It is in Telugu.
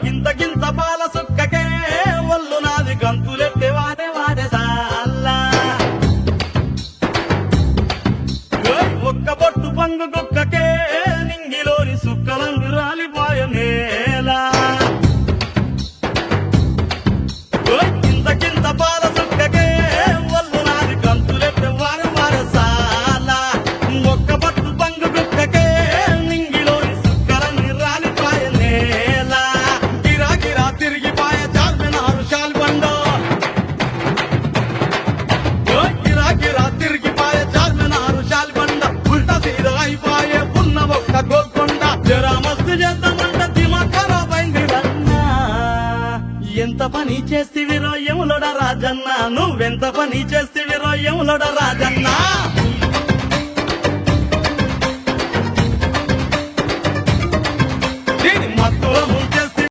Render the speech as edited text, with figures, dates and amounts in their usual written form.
గింత గింత పాల సుక్కకే ఒళ్ళు నాది గంతులెత్తే వాడే వాడే సాల్లా ఒక్క బొట్టు పంగు కుక్కకే నింగిలోని సుక్కలంగు రాలిపోయ నేలా గింత గింత పాల సుక్కకే ఒళ్ళు నాది గంతులెత్తే వాడే వాడే సాల్లా ఒక్క బొట్టు పంగు కుక్కకే నింగిలోని సుక్కలంగు రాలిపోయ నేలా గిరా గిరా తిరిగిపోయ చార్మినారు శాల్బండో గిరా గిరా తిరిగిపోయ చార్మినారు శాల్బండ ఉల్టా సీదా అయిపోయే ఉన్న ఒక్క గోల్కొండ జరా మస్తు చేద్దామంట దిమా ఖరాబ్ అయింది రన్నా ఎంత పని చేస్తివిరో యములోడ రాజన్న నువ్వెంత పని చేస్తివిరో యములోడ రాజన్న